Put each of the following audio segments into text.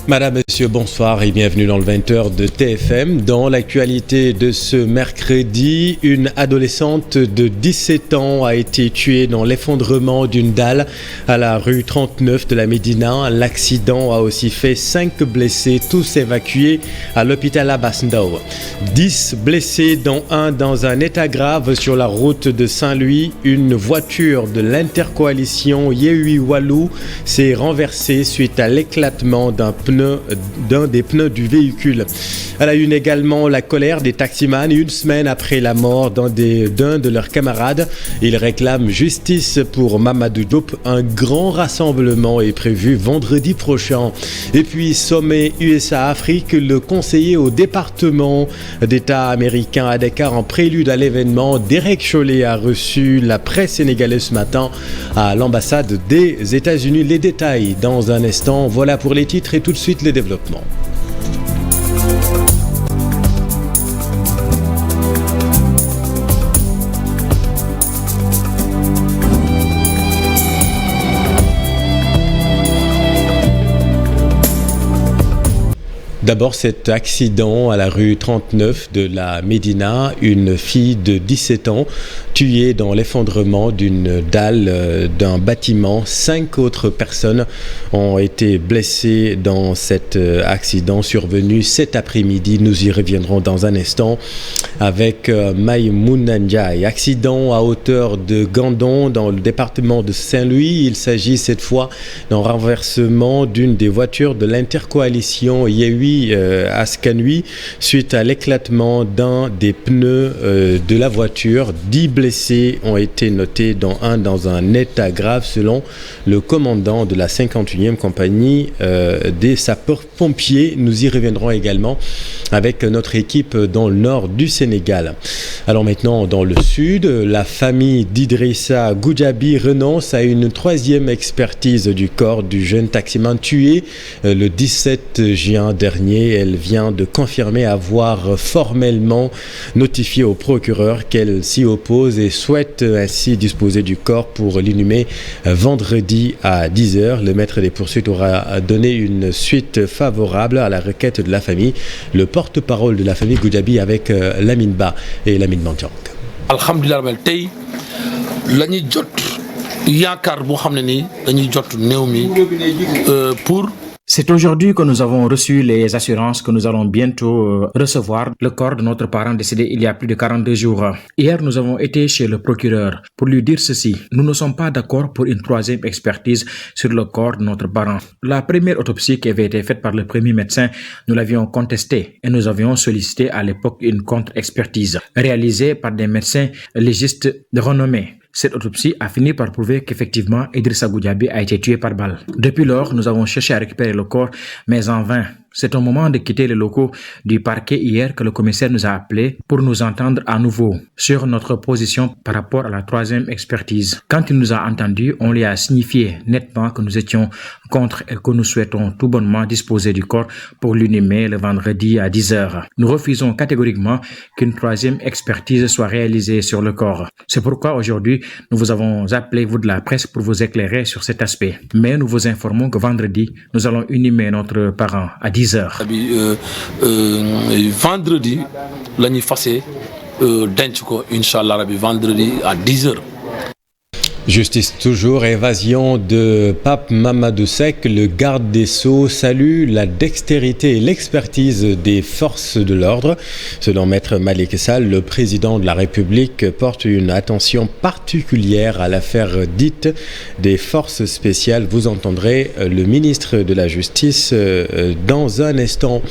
Madame, Monsieur, bonsoir et bienvenue dans le 20h de TFM. Dans l'actualité de ce mercredi, une adolescente de 17 ans a été tuée dans l'effondrement d'une dalle à la rue 39 de la Médina. L'accident a aussi fait 5 blessés, tous évacués à l'hôpital Abass Ndao. 10 blessés, dont un dans un état grave sur la route de Saint-Louis. Une voiture de l'intercoalition Yehui Wallu s'est renversée suite à l'éclatement d'un des pneus du véhicule. Elle a eu également la colère des taximans une semaine après la mort d'un de leurs camarades. Ils réclament justice pour Mamadou Diop. Un grand rassemblement est prévu vendredi prochain. Et puis, sommet USA-Afrique, le conseiller au département d'État américain à Dakar en prélude à l'événement. Derek Chollet a reçu la presse sénégalaise ce matin à l'ambassade des États-Unis. Les détails dans un instant. Voilà pour les titres et tout de suite les développements. D'abord, cet accident à la rue 39 de la Médina, une fille de 17 ans tuée dans l'effondrement d'une dalle d'un bâtiment. 5 autres personnes ont été blessées dans cet accident survenu cet après-midi. Nous y reviendrons dans un instant avec Maïmouna Ndiaye. Accident à hauteur de Gandon dans le département de Saint-Louis. Il s'agit cette fois d'un renversement d'une des voitures de l'intercoalition Yehui Askanui suite à l'éclatement d'un des pneus de la voiture. 10 blessés ont été notés, dont un dans un état grave selon le commandant de la 51e compagnie des sapeurs-pompiers. Nous y reviendrons également avec notre équipe dans le nord du Sénégal. Alors maintenant dans le sud, la famille d'Idrissa Goudiaby renonce à une 3e expertise du corps du jeune taximan tué le 17 juin dernier. Elle vient de confirmer avoir formellement notifié au procureur qu'elle s'y oppose et souhaite ainsi disposer du corps pour l'inhumer vendredi à 10h. Le maître des poursuites aura donné une suite favorable à la requête de la famille. Le porte-parole de la famille Goudiaby avec Lamine Ba et Lamine Mandiang. Alhamdulillah tey lañuy jot yaakaar boo xam ne ni dañuy jot néew mi pour. C'est aujourd'hui que nous avons reçu les assurances que nous allons bientôt recevoir le corps de notre parent décédé il y a plus de 42 jours. Hier, nous avons été chez le procureur pour lui dire ceci. Nous ne sommes pas d'accord pour une 3e expertise sur le corps de notre parent. La première autopsie qui avait été faite par le premier médecin, nous l'avions contestée et nous avions sollicité à l'époque une contre-expertise réalisée par des médecins légistes de renommée. Cette autopsie a fini par prouver qu'effectivement Idrissa Goudiaby a été tué par balle. Depuis lors, nous avons cherché à récupérer le corps, mais en vain. C'est au moment de quitter les locaux du parquet hier que le commissaire nous a appelés pour nous entendre à nouveau sur notre position par rapport à la 3e expertise. Quand il nous a entendus, on lui a signifié nettement que nous étions contre et que nous souhaitons tout bonnement disposer du corps pour l'inhumer le vendredi à 10h. Nous refusons catégoriquement qu'une 3e expertise soit réalisée sur le corps. C'est pourquoi aujourd'hui, nous vous avons appelé, vous de la presse, pour vous éclairer sur cet aspect. Mais nous vous informons que vendredi, nous allons inhumer notre parent à 10h. Vendredi, l'année passée, Inch'Allah, vendredi à 10h. Justice toujours, évasion de Pape Mamadou Seck. Le garde des Sceaux salue la dextérité et l'expertise des forces de l'ordre. Selon Maître Malick Sall, le président de la République porte une attention particulière à l'affaire dite des forces spéciales. Vous entendrez le ministre de la Justice dans un instant.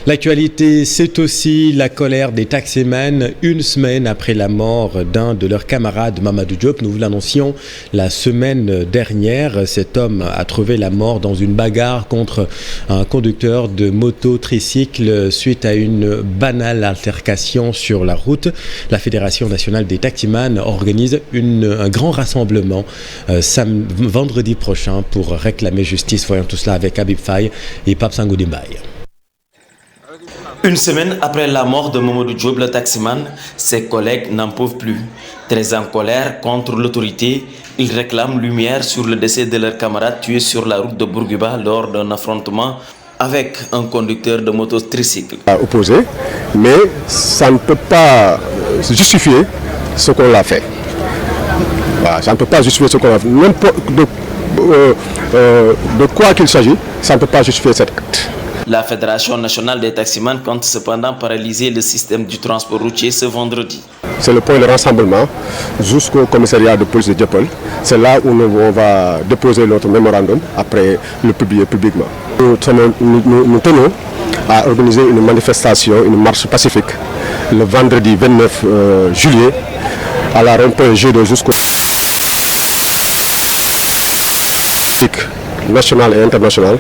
L'actualité, c'est aussi la colère des taximans une semaine après la mort d'un de leurs camarades, Mamadou Diop. Nous vous l'annoncions la semaine dernière. Cet homme a trouvé la mort dans une bagarre contre un conducteur de moto tricycle suite à une banale altercation sur la route. La Fédération nationale des taximans organise un grand rassemblement vendredi prochain pour réclamer justice. Voyons tout cela avec Habib Faye et Pape Sangoudi Mbaye. Une semaine après la mort de Mamadou Diop, le taximan, ses collègues n'en peuvent plus. Très en colère contre l'autorité, ils réclament lumière sur le décès de leur camarade tué sur la route de Bourguiba lors d'un affrontement avec un conducteur de moto tricycle. Opposé, mais ça ne peut pas justifier ce qu'on l'a fait. Voilà, ça ne peut pas justifier ce qu'on a fait. N'importe de quoi qu'il s'agit, ça ne peut pas justifier cet acte. La Fédération nationale des taximans compte cependant paralyser le système du transport routier ce vendredi. C'est le point de rassemblement jusqu'au commissariat de police de Dieuppeul. C'est là où on va déposer notre mémorandum après le publier publiquement. Nous tenons à organiser une manifestation, une marche pacifique le vendredi 29 juillet à la rond-point G2 jusqu'au national et international,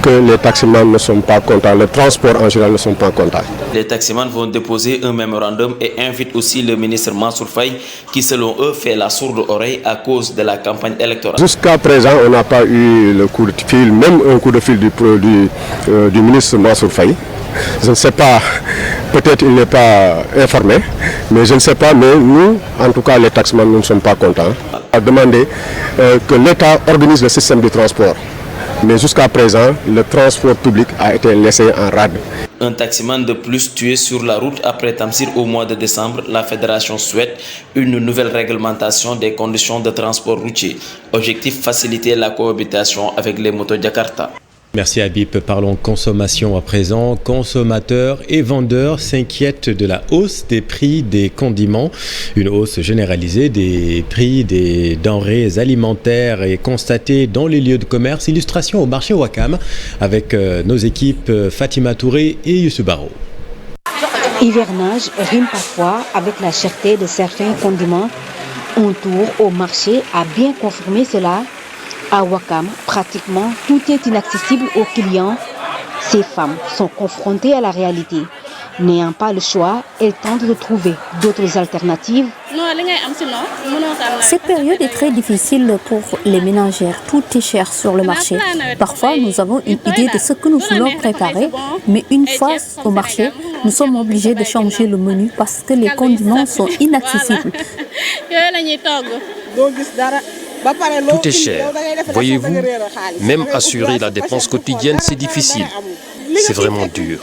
que les taximans ne sont pas contents, le transport en général ne sont pas contents. Les taximans vont déposer un mémorandum et invitent aussi le ministre Mansour Faye qui selon eux fait la sourde oreille à cause de la campagne électorale. Jusqu'à présent, on n'a pas eu le coup de fil, même un coup de fil du ministre Mansour Faye. Je ne sais pas, peut-être il n'est pas informé, mais je ne sais pas, mais nous, en tout cas les taximans, nous ne sommes pas contents. On a demandé que l'État organise le système de transport, mais jusqu'à présent, le transport public a été laissé en rade. Un taximan de plus tué sur la route après Tamsir au mois de décembre, la fédération souhaite une nouvelle réglementation des conditions de transport routier. Objectif, faciliter la cohabitation avec les motos Jakarta. Merci Habib. Parlons consommation à présent. Consommateurs et vendeurs s'inquiètent de la hausse des prix des condiments. Une hausse généralisée des prix des denrées alimentaires est constatée dans les lieux de commerce. Illustration au marché Ouakam avec nos équipes Fatima Touré et Youssou Baro. Hivernage rime parfois avec la cherté de certains condiments. Un tour au marché a bien confirmé cela. À Ouakam, pratiquement tout est inaccessible aux clients. Ces femmes sont confrontées à la réalité. N'ayant pas le choix, elles tentent de trouver d'autres alternatives. Cette période est très difficile pour les ménagères. Tout est cher sur le marché. Parfois, nous avons une idée de ce que nous voulons préparer, mais une fois au marché, nous sommes obligés de changer le menu parce que les condiments sont inaccessibles. Tout est cher. Voyez-vous, même assurer la dépense quotidienne, c'est difficile. C'est vraiment dur.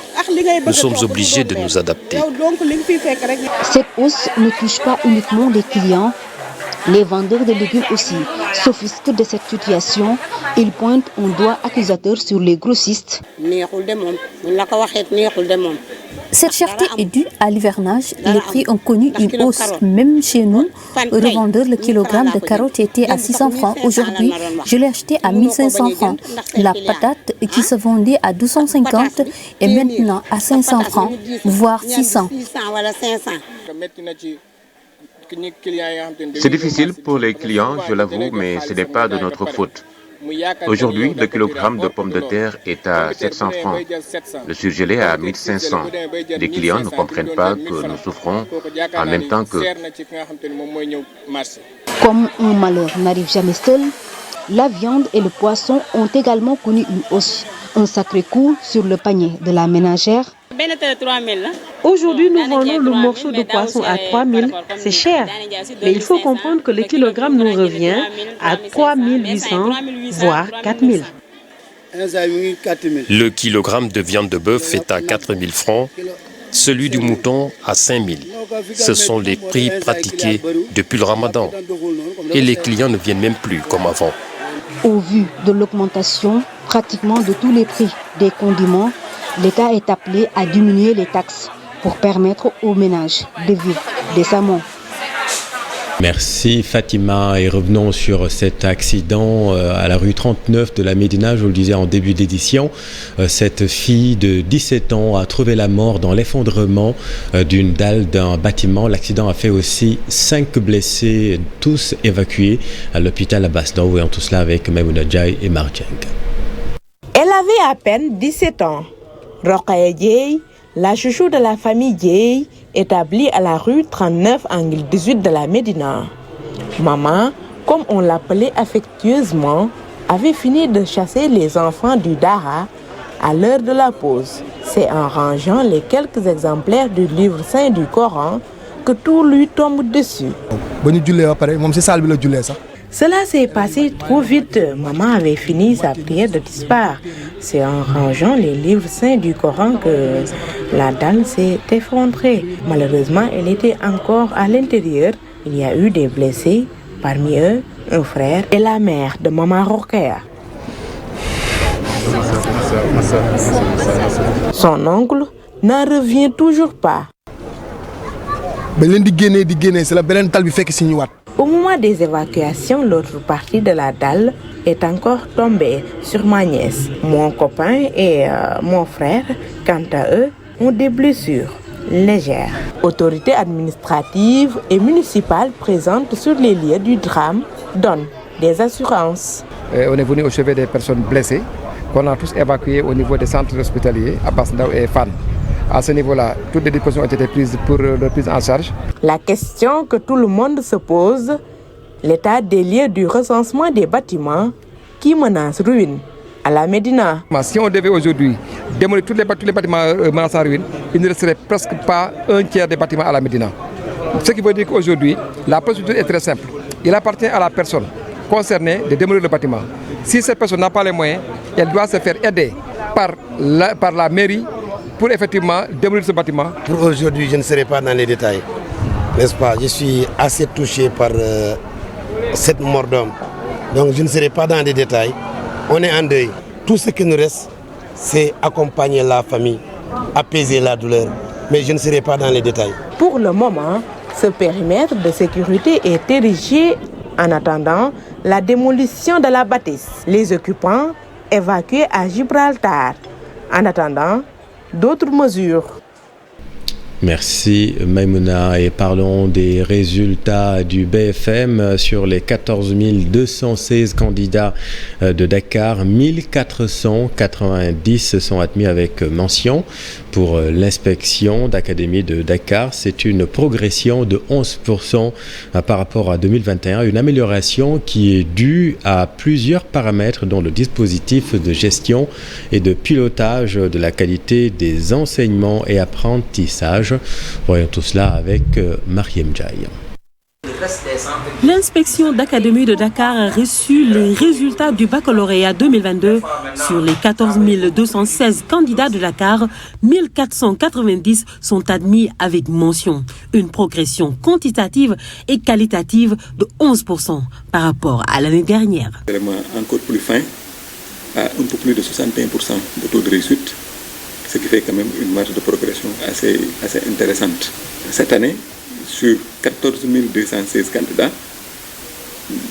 Nous sommes obligés de nous adapter. Cette hausse ne touche pas uniquement les clients. Les vendeurs de légumes aussi s'offusquent de cette situation. Ils pointent un doigt accusateur sur les grossistes. Cette cherté est due à l'hivernage. Les prix ont connu une hausse. Même chez nous, revendeur, le kilogramme de carottes était à 600 francs. Aujourd'hui, je l'ai acheté à 1500 francs. La patate qui se vendait à 250 est maintenant à 500 francs, voire 600. C'est difficile pour les clients, je l'avoue, mais ce n'est pas de notre faute. Aujourd'hui, le kilogramme de pommes de terre est à 700 francs, le surgelé à 1500. Les clients ne comprennent pas que nous souffrons en même temps que... Comme un malheur n'arrive jamais seul, la viande et le poisson ont également connu une hausse. Un sacré coup sur le panier de la ménagère. Aujourd'hui, nous vendons le morceau de poisson à 3 000. C'est cher. Mais il faut comprendre que le kilogramme nous revient à 3 800, voire 4 000. Le kilogramme de viande de bœuf est à 4 000 francs, celui du mouton à 5 000. Ce sont les prix pratiqués depuis le ramadan. Et les clients ne viennent même plus comme avant. Au vu de l'augmentation pratiquement de tous les prix des condiments, l'État est appelé à diminuer les taxes pour permettre aux ménages de vivre décemment. Merci Fatima et revenons sur cet accident à la rue 39 de la Médina. Je vous le disais en début d'édition, cette fille de 17 ans a trouvé la mort dans l'effondrement d'une dalle d'un bâtiment. L'accident a fait aussi 5 blessés, tous évacués à l'hôpital Abass Ndao. Voyons tout cela avec Maimouna Ndiaye et Marjeng. Elle avait à peine 17 ans. Rokhaya Dieye, la chouchou de la famille Dieye, établie à la rue 39 angle 18 de la Médina. Maman, comme on l'appelait affectueusement, avait fini de chasser les enfants du Dara à l'heure de la pause. C'est en rangeant les quelques exemplaires du livre saint du Coran que tout lui tombe dessus. Cela s'est passé trop vite. Maman avait fini sa prière de dispar. C'est en rangeant les livres saints du Coran que la dalle s'est effondrée. Malheureusement, elle était encore à l'intérieur. Il y a eu des blessés, parmi eux un frère et la mère de Maman Rokhaya. Son oncle n'en revient toujours pas. Au moment des évacuations, l'autre partie de la dalle est encore tombée sur ma nièce. Mon copain et mon frère, quant à eux, ont des blessures légères. Autorités administratives et municipales présentes sur les lieux du drame donnent des assurances. On est venu au chevet des personnes blessées qu'on a tous évacuées au niveau des centres hospitaliers à Basse-Ndao et Fann. À ce niveau-là, toutes les dispositions ont été prises pour leur prise en charge. La question que tout le monde se pose, l'état des lieux du recensement des bâtiments qui menacent ruine à la Médina. Si on devait aujourd'hui démolir tous les bâtiments menaçant ruine, il ne resterait presque pas un tiers des bâtiments à la Médina. Ce qui veut dire qu'aujourd'hui, la procédure est très simple. Il appartient à la personne concernée de démolir le bâtiment. Si cette personne n'a pas les moyens, elle doit se faire aider par la mairie pour effectivement démolir ce bâtiment. Pour aujourd'hui, je ne serai pas dans les détails, n'est-ce pas? Je suis assez touché par cette mort d'homme. Donc je ne serai pas dans les détails. On est en deuil. Tout ce qui nous reste, c'est accompagner la famille, apaiser la douleur. Mais je ne serai pas dans les détails. Pour le moment, ce périmètre de sécurité est érigé en attendant la démolition de la bâtisse. Les occupants évacués à Gibraltar. En attendant d'autres mesures. Merci Maïmouna, et parlons des résultats du BFM. Sur les 14 216 candidats de Dakar, 1490 sont admis avec mention. Pour l'inspection d'académie de Dakar, c'est une progression de 11% par rapport à 2021, une amélioration qui est due à plusieurs paramètres dont le dispositif de gestion et de pilotage de la qualité des enseignements et apprentissages. Voyons tout cela avec Mariem Djaï. L'inspection d'académie de Dakar a reçu les résultats du baccalauréat 2022. Sur les 14 216 candidats de Dakar, 1490 sont admis avec mention. Une progression quantitative et qualitative de 11% par rapport à l'année dernière. Vraiment encore plus fin, à un peu plus de 61% de taux de réussite, ce qui fait quand même une marge de progression assez intéressante. Cette année, sur 14 216 candidats,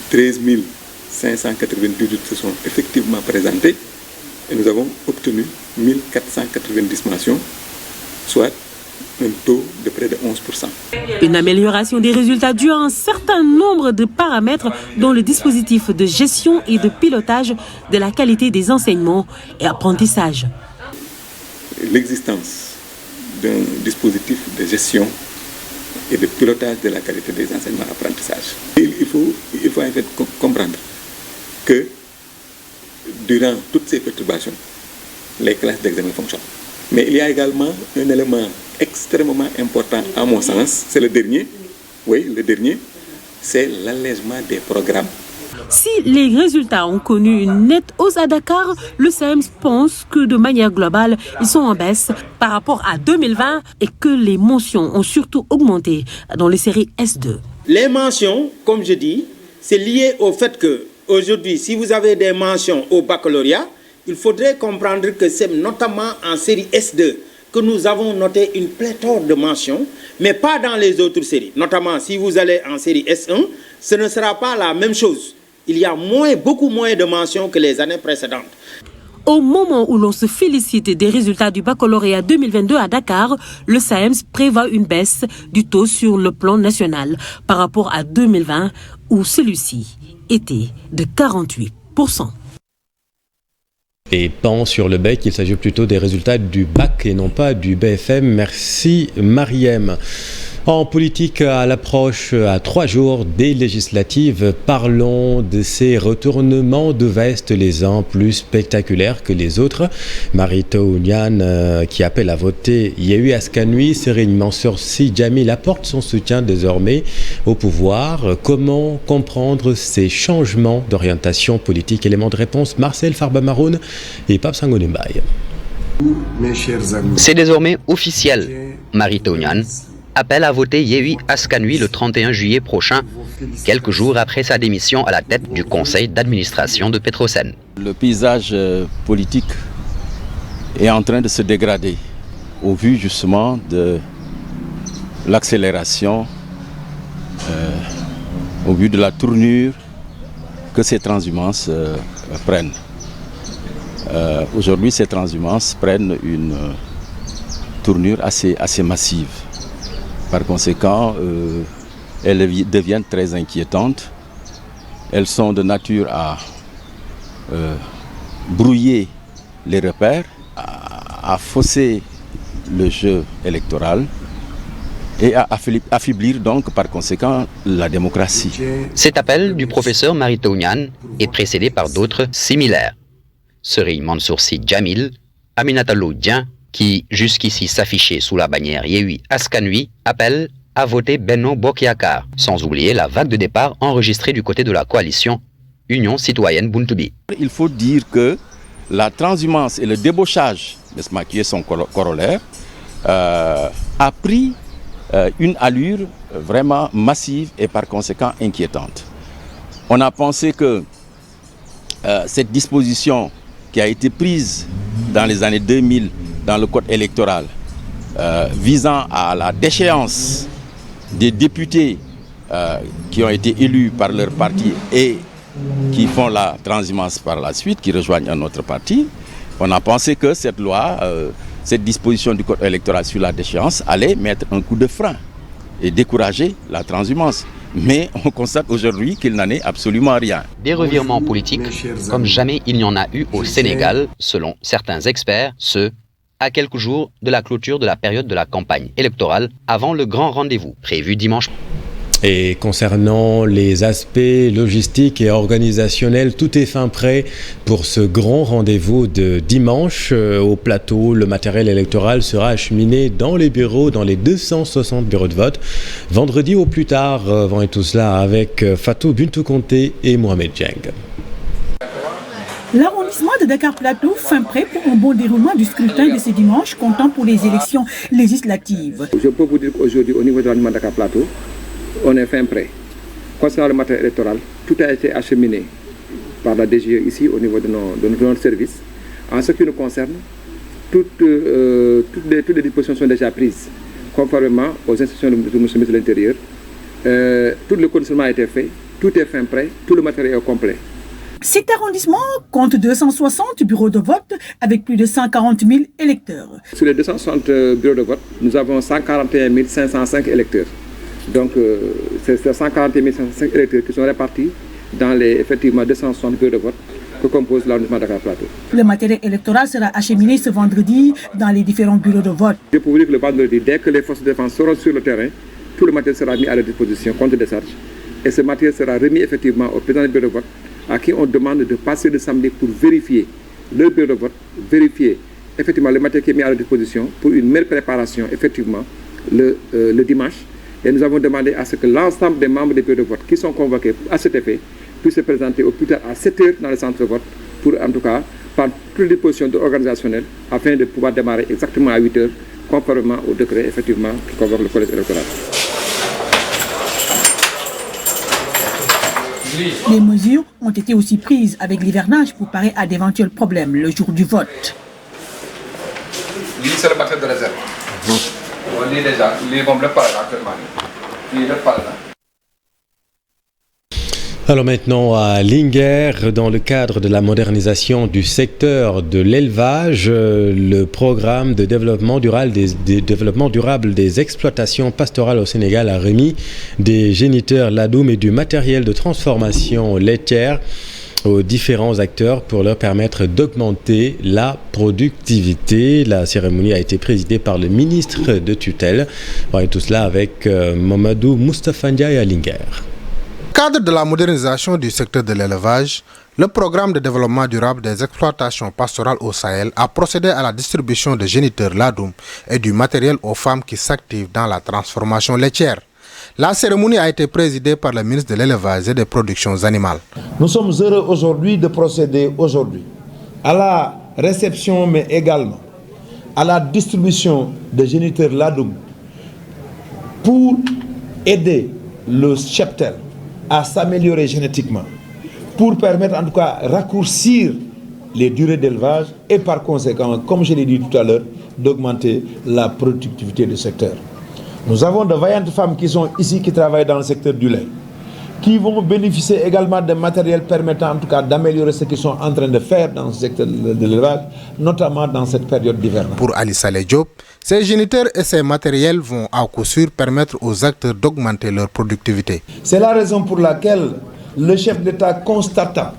13 598 se sont effectivement présentés et nous avons obtenu 1490 mentions, soit un taux de près de 11%. Une amélioration des résultats due à un certain nombre de paramètres dont le dispositif de gestion et de pilotage de la qualité des enseignements et apprentissages. L'existence d'un dispositif de gestion et de pilotage de la qualité des enseignements et apprentissages. Il faut en fait comprendre que durant toutes ces perturbations, les classes d'examen fonctionnent. Mais il y a également un élément extrêmement important à mon sens, c'est le dernier, c'est l'allègement des programmes. Si les résultats ont connu une nette hausse à Dakar, le SAEMS pense que de manière globale, ils sont en baisse par rapport à 2020 et que les mentions ont surtout augmenté dans les séries S2. Les mentions, comme je dis, c'est lié au fait que aujourd'hui, si vous avez des mentions au baccalauréat, il faudrait comprendre que c'est notamment en série S2 que nous avons noté une pléthore de mentions, mais pas dans les autres séries. Notamment, si vous allez en série S1, ce ne sera pas la même chose. Il y a beaucoup moins de mentions que les années précédentes. Au moment où l'on se félicite des résultats du baccalauréat 2022 à Dakar, le SAEMS prévoit une baisse du taux sur le plan national par rapport à 2020 où celui-ci était de 48%. Et pan sur le bec, il s'agit plutôt des résultats du bac et non pas du BFM. Merci Mariem. En politique, à l'approche à 3 jours des législatives, parlons de ces retournements de veste, les uns plus spectaculaires que les autres. Mary Teuw Niane qui appelle à voter Yewwi Askan Wi, Serigne Mansour Sy Djamil apporte son soutien désormais au pouvoir. Comment comprendre ces changements d'orientation politique? Élément de réponse, Marcel Farba-Maroun et Pape Sangoné Mbaye. C'est désormais officiel. Mary Teuw Niane appelle à voter Yewwi Askan Wi le 31 juillet prochain, quelques jours après sa démission à la tête du conseil d'administration de Petrosen. Le paysage politique est en train de se dégrader au vu justement de l'accélération, au vu de la tournure que ces transhumances prennent. Aujourd'hui, ces transhumances prennent une tournure assez massive. Par conséquent, elles deviennent très inquiétantes. Elles sont de nature à brouiller les repères, à fausser le jeu électoral et à affaiblir donc par conséquent la démocratie. Cet appel du professeur Mary Teuw Niane est précédé par d'autres similaires. Serigne Mansour Sy Djamil, Aminata Lo Dieng, qui jusqu'ici s'affichait sous la bannière Yewwi Askan Wi, appelle à voter Benno Bokk Yakaar, sans oublier la vague de départ enregistrée du côté de la coalition Union Citoyenne Buntu Bi. Il faut dire que la transhumance et le débauchage, n'est-ce pas, qui est son corollaire, a pris une allure vraiment massive et par conséquent inquiétante. On a pensé que cette disposition qui a été prise dans les années 2000 dans le code électoral visant à la déchéance des députés qui ont été élus par leur parti et qui font la transhumance par la suite, qui rejoignent un autre parti, on a pensé que cette loi, cette disposition du code électoral sur la déchéance allait mettre un coup de frein et décourager la transhumance. Mais on constate aujourd'hui qu'il n'en est absolument rien. Des revirements politiques comme jamais il n'y en a eu au Sénégal, selon certains experts, à quelques jours de la clôture de la période de la campagne électorale avant le grand rendez-vous prévu dimanche. Et concernant les aspects logistiques et organisationnels, tout est fin prêt pour ce grand rendez-vous de dimanche. Au plateau, le matériel électoral sera acheminé dans les bureaux, dans les 260 bureaux de vote. Vendredi au plus tard, vont et tout cela avec Fatou Bintou Conté et Mohamed Dieng. L'arrondissement de Dakar Plateau fin prêt pour un bon déroulement du scrutin de ce dimanche, comptant pour les élections législatives. Je peux vous dire qu'aujourd'hui, au niveau de l'arrondissement de Dakar Plateau, on est fin prêt. Concernant le matériel électoral, tout a été acheminé par la DGE ici au niveau de notre service. En ce qui nous concerne, toutes les dispositions sont déjà prises conformément aux instructions de M. le ministre de l'Intérieur. Tout le conditionnement a été fait, tout est fin prêt, tout le matériel est complet. Cet arrondissement compte 260 bureaux de vote avec plus de 140 000 électeurs. Sur les 260 bureaux de vote, nous avons 141 505 électeurs. Donc, c'est 141 505 électeurs qui sont répartis dans les effectivement 260 bureaux de vote que compose l'arrondissement de Dakar Plateau. Le matériel électoral sera acheminé ce vendredi dans les différents bureaux de vote. Je peux vous dire que le vendredi, dès que les forces de défense seront sur le terrain, tout le matériel sera mis à leur disposition contre décharge. Et ce matériel sera remis effectivement au président du bureau de vote, à qui on demande de passer le samedi pour vérifier le bureau de vote, vérifier effectivement le matériel qui est mis à leur disposition pour une meilleure préparation effectivement le dimanche. Et nous avons demandé à ce que l'ensemble des membres des bureaux de vote qui sont convoqués à cet effet puissent se présenter au plus tard à 7 h dans le centre de vote pour en tout cas par toutes les dispositions organisationnelles afin de pouvoir démarrer exactement à 8 h conformément au décret effectivement qui convoque le collège électoral. Les mesures ont été aussi prises avec l'hivernage pour parer à d'éventuels problèmes le jour du vote. C'est le matériel de réserve. On est déjà, les bombes le parlent actuellement. Ils le parlent. Alors maintenant à Linguère, dans le cadre de la modernisation du secteur de l'élevage, le programme de développement durable des exploitations pastorales au Sénégal a remis des géniteurs ladoum et du matériel de transformation laitière aux différents acteurs pour leur permettre d'augmenter la productivité. La cérémonie a été présidée par le ministre de tutelle. Et tout cela avec Mamadou Moustapha Ndiaye à Linguère. Cadre de la modernisation du secteur de l'élevage, le programme de développement durable des exploitations pastorales au Sahel a procédé à la distribution de géniteurs ladoum et du matériel aux femmes qui s'activent dans la transformation laitière. La cérémonie a été présidée par le ministre de l'Élevage et des Productions animales. Nous sommes heureux aujourd'hui de procéder à la réception, mais également à la distribution de géniteurs ladoum pour aider le cheptel à s'améliorer génétiquement, pour permettre en tout cas raccourcir les durées d'élevage et par conséquent, comme je l'ai dit tout à l'heure, d'augmenter la productivité du secteur. Nous avons de vaillantes femmes qui sont ici, qui travaillent dans le secteur du lait, qui vont bénéficier également de matériel permettant en tout cas d'améliorer ce qu'ils sont en train de faire dans ce secteur de l'élevage, notamment dans cette période d'hiver. Pour Ali Saleh Diop, ces géniteurs et ces matériels vont à coup sûr permettre aux acteurs d'augmenter leur productivité. C'est la raison pour laquelle le chef d'État, constatant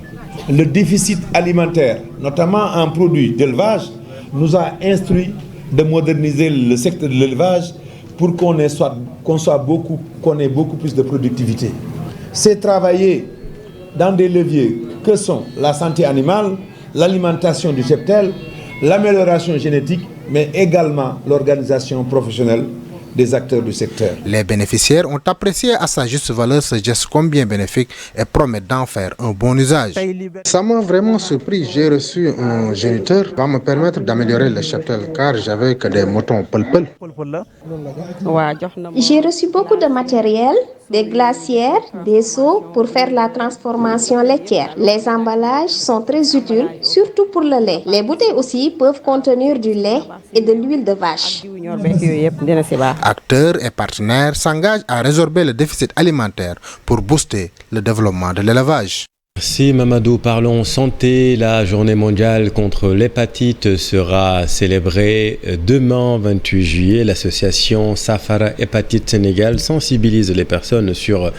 le déficit alimentaire, notamment en produits d'élevage, nous a instruit de moderniser le secteur de l'élevage pour qu'on ait beaucoup plus de productivité. C'est travailler dans des leviers que sont la santé animale, l'alimentation du cheptel, l'amélioration génétique, mais également l'organisation professionnelle des acteurs du secteur. Les bénéficiaires ont apprécié à sa juste valeur ce geste combien bénéfique et promettent d'en faire un bon usage. Ça m'a vraiment surpris. J'ai reçu un géniteur qui va me permettre d'améliorer le cheptel car j'avais que des moutons pelpel. J'ai reçu beaucoup de matériel, des glacières, des seaux pour faire la transformation laitière. Les emballages sont très utiles, surtout pour le lait. Les bouteilles aussi peuvent contenir du lait et de l'huile de vache. Acteurs et partenaires s'engagent à résorber le déficit alimentaire pour booster le développement de l'élevage. Merci Mamadou. Parlons santé. La journée mondiale contre l'hépatite sera célébrée demain 28 juillet. L'association Safara Hépatite Sénégal sensibilise les personnes sur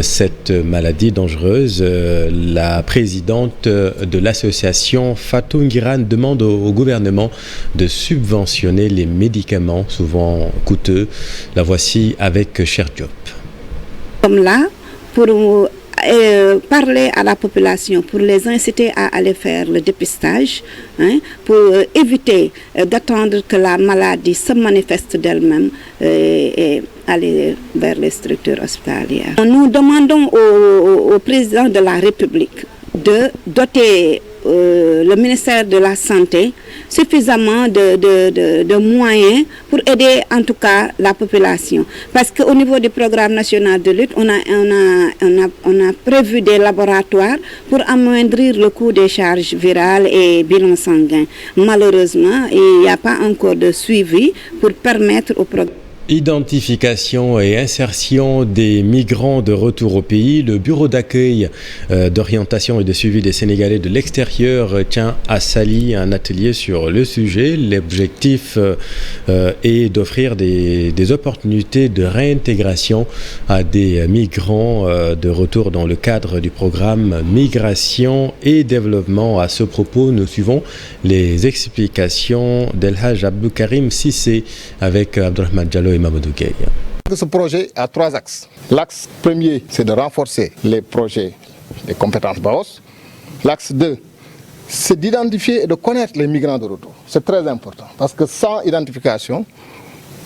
cette maladie dangereuse. La présidente de l'association Fatou Ngirane demande au gouvernement de subventionner les médicaments souvent coûteux. La voici avec Cher Diop. Comme là, pour parler à la population, pour les inciter à aller faire le dépistage, pour éviter d'attendre que la maladie se manifeste d'elle-même et aller vers les structures hospitalières. Nous demandons au président de la République de doter le ministère de la Santé suffisamment de moyens pour aider en tout cas la population. Parce qu'au niveau du programme national de lutte, on a prévu des laboratoires pour amoindrir le coût des charges virales et bilan sanguin. Malheureusement, il n'y a pas encore de suivi pour permettre au programme. Identification et insertion des migrants de retour au pays. Le bureau d'accueil, d'orientation et de suivi des Sénégalais de l'extérieur tient à Saly un atelier sur le sujet. L'objectif est d'offrir des opportunités de réintégration à des migrants de retour dans le cadre du programme Migration et Développement. À ce propos, nous suivons les explications d'El Haj Abdou Karim Sissé avec Abdourahmane Diallo et Mamadou Gueye. Ce projet a 3 axes. L'axe premier, c'est de renforcer les projets des compétences BAOS. L'axe 2, c'est d'identifier et de connaître les migrants de retour. C'est très important parce que sans identification,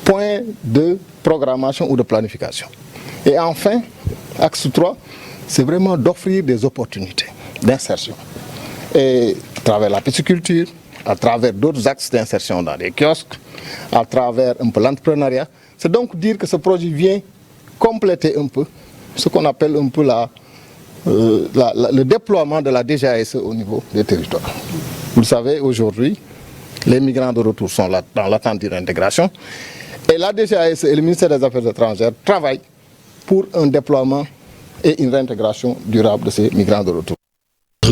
point de programmation ou de planification. Et enfin, axe 3, c'est vraiment d'offrir des opportunités d'insertion. Et à travers la pisciculture, à travers d'autres axes d'insertion dans les kiosques, à travers un peu l'entrepreneuriat. C'est donc dire que ce projet vient compléter un peu ce qu'on appelle un peu le déploiement de la DGASE au niveau des territoires. Vous le savez, aujourd'hui, les migrants de retour sont là dans l'attente d'une intégration. Et la DGASE et le ministère des Affaires étrangères travaillent pour un déploiement et une réintégration durable de ces migrants de retour.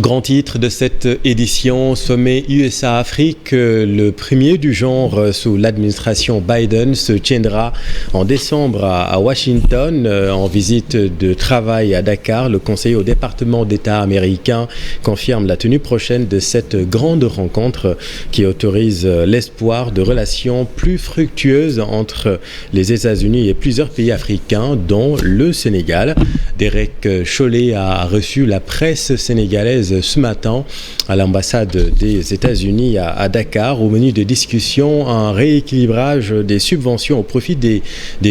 Grand titre de cette édition, sommet USA-Afrique, le premier du genre sous l'administration Biden se tiendra en décembre à Washington. En visite de travail à Dakar, le conseiller au département d'État américain confirme la tenue prochaine de cette grande rencontre qui autorise l'espoir de relations plus fructueuses entre les États-Unis et plusieurs pays africains, dont le Sénégal. Derek Chollet a reçu la presse sénégalaise ce matin à l'ambassade des États-Unis à Dakar. Au menu de discussion, un rééquilibrage des subventions au profit des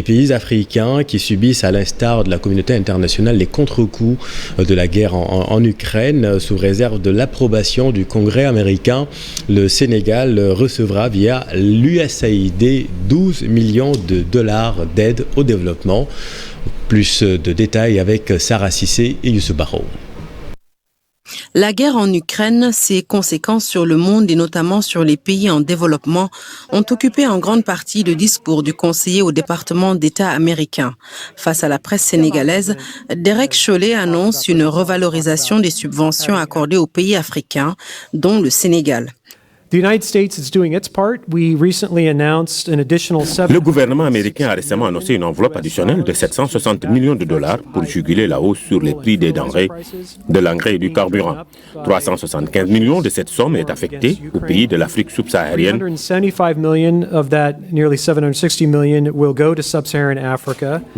pays africains qui subissent, à l'instar de la communauté internationale, les contre-coups de la guerre en Ukraine. Sous réserve de l'approbation du Congrès américain, le Sénégal recevra via l'USAID 12 millions de dollars d'aide au développement. Plus de détails avec Sarah Cissé et Youssou Barrow. La guerre en Ukraine, ses conséquences sur le monde et notamment sur les pays en développement ont occupé en grande partie le discours du conseiller au département d'État américain. Face à la presse sénégalaise, Derek Chollet annonce une revalorisation des subventions accordées aux pays africains, dont le Sénégal. Le gouvernement américain a récemment annoncé une enveloppe additionnelle de 760 millions de dollars pour juguler la hausse sur les prix des denrées, de l'engrais et du carburant. 375 millions de cette somme est affectée aux pays de l'Afrique subsaharienne.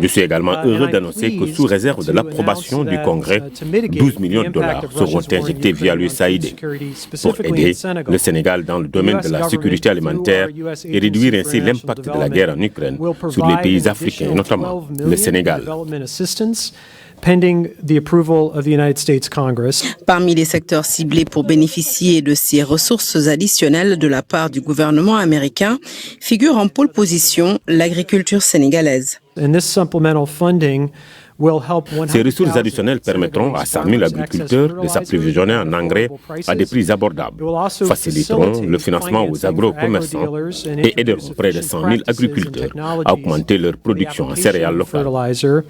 Je suis également heureux d'annoncer que sous réserve de l'approbation du Congrès, 12 millions de dollars seront injectés via l'USAID pour aider le Sénégal dans le domaine de la sécurité alimentaire et réduire ainsi l'impact de la guerre en Ukraine sur les pays africains, notamment le Sénégal. Parmi les secteurs ciblés pour bénéficier de ces ressources additionnelles de la part du gouvernement américain figure en pole position l'agriculture sénégalaise. Ces ressources additionnelles permettront à 100 000 agriculteurs de s'approvisionner en engrais à des prix abordables, faciliteront le financement aux agro-commerçants et aideront près de 100 000 agriculteurs à augmenter leur production en céréales locales.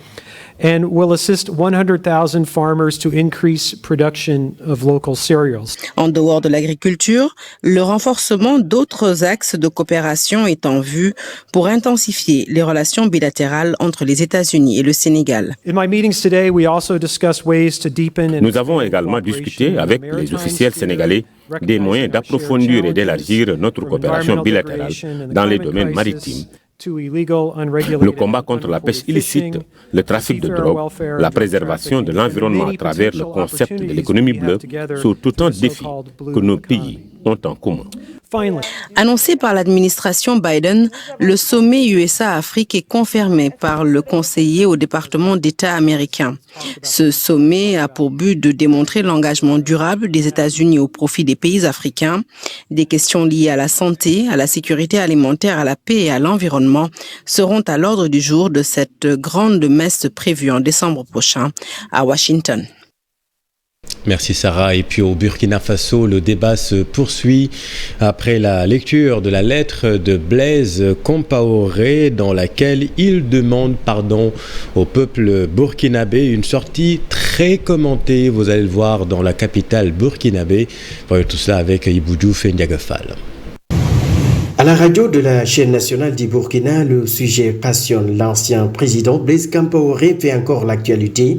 And will assist 100,000 farmers to increase production of local cereals. En dehors de l'agriculture, le renforcement d'autres axes de coopération est en vue pour intensifier les relations bilatérales entre les États-Unis et le Sénégal. In my meetings today, we also discussed ways to deepen. Nous avons également discuté avec les officiels sénégalais des moyens d'approfondir et d'élargir notre coopération bilatérale dans les domaines maritimes. Le combat contre la pêche illicite, le trafic de drogue, la préservation de l'environnement à travers le concept de l'économie bleue sont autant de défis que nos pays ont en commun. Annoncé par l'administration Biden, le sommet USA-Afrique est confirmé par le conseiller au département d'État américain. Ce sommet a pour but de démontrer l'engagement durable des États-Unis au profit des pays africains. Des questions liées à la santé, à la sécurité alimentaire, à la paix et à l'environnement seront à l'ordre du jour de cette grande messe prévue en décembre prochain à Washington. Merci Sarah. Et puis au Burkina Faso, le débat se poursuit après la lecture de la lettre de Blaise Compaoré dans laquelle il demande pardon au peuple burkinabé. Une sortie très commentée, vous allez le voir, dans la capitale burkinabé. Voyons tout cela avec Ibou Diouf et Ndiaga Fall. À la radio de la chaîne nationale du Burkina, le sujet passionne. L'ancien président Blaise Compaoré fait encore l'actualité.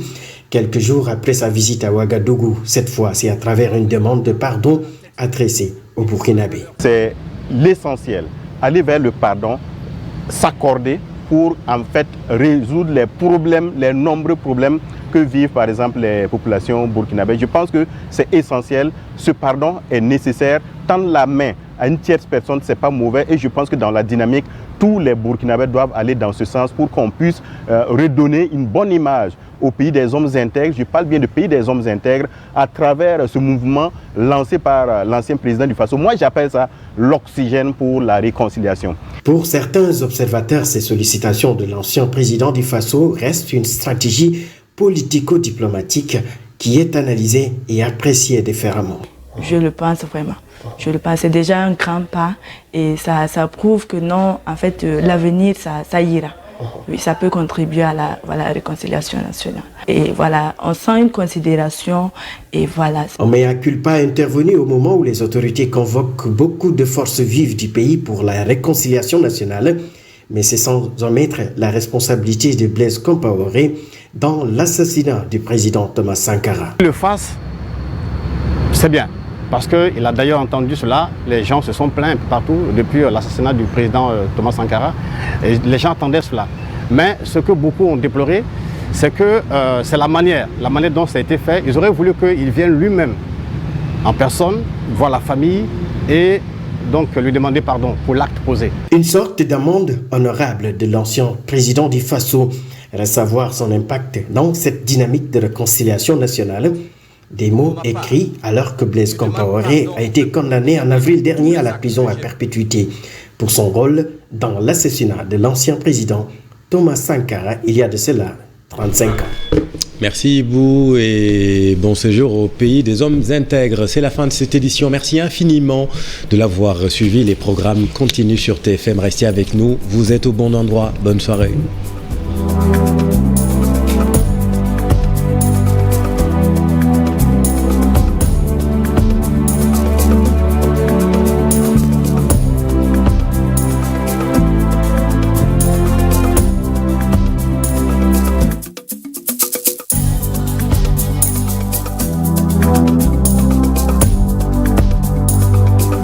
Quelques jours après sa visite à Ouagadougou, cette fois, c'est à travers une demande de pardon adressée aux Burkinabés. C'est l'essentiel, aller vers le pardon, s'accorder pour en fait résoudre les problèmes, les nombreux problèmes que vivent par exemple les populations burkinabées. Je pense que c'est essentiel, ce pardon est nécessaire, tendre la main à une tierce personne, ce n'est pas mauvais et je pense que dans la dynamique, tous les Burkinabés doivent aller dans ce sens pour qu'on puisse redonner une bonne image au pays des hommes intègres. Je parle bien de pays des hommes intègres à travers ce mouvement lancé par l'ancien président du Faso. Moi, j'appelle ça l'oxygène pour la réconciliation. Pour certains observateurs, ces sollicitations de l'ancien président du Faso restent une stratégie politico-diplomatique qui est analysée et appréciée différemment. Je le pense vraiment. Je le pense, c'est déjà un grand pas et ça prouve que non, en fait, l'avenir, ça ira. Oui, ça peut contribuer à la réconciliation nationale. Et voilà, on sent une considération et voilà. Un mea culpa intervenu au moment où les autorités convoquent beaucoup de forces vives du pays pour la réconciliation nationale, mais c'est sans omettre la responsabilité de Blaise Compaoré dans l'assassinat du président Thomas Sankara. Le fasse, c'est bien, parce qu'il a d'ailleurs entendu cela, les gens se sont plaints partout depuis l'assassinat du président Thomas Sankara, et les gens attendaient cela. Mais ce que beaucoup ont déploré, c'est que c'est la manière dont ça a été fait. Ils auraient voulu qu'il vienne lui-même, en personne, voir la famille et donc lui demander pardon pour l'acte posé. Une sorte d'amende honorable de l'ancien président du Faso. Reste à voir son impact dans cette dynamique de réconciliation nationale. Des mots écrits alors que Blaise Compaoré a été condamné en avril dernier à la prison à perpétuité pour son rôle dans l'assassinat de l'ancien président Thomas Sankara il y a de cela 35 ans. Merci Ibou et bon séjour au pays des hommes intègres. C'est la fin de cette édition. Merci infiniment de l'avoir suivi. Les programmes continuent sur TFM. Restez avec nous. Vous êtes au bon endroit. Bonne soirée.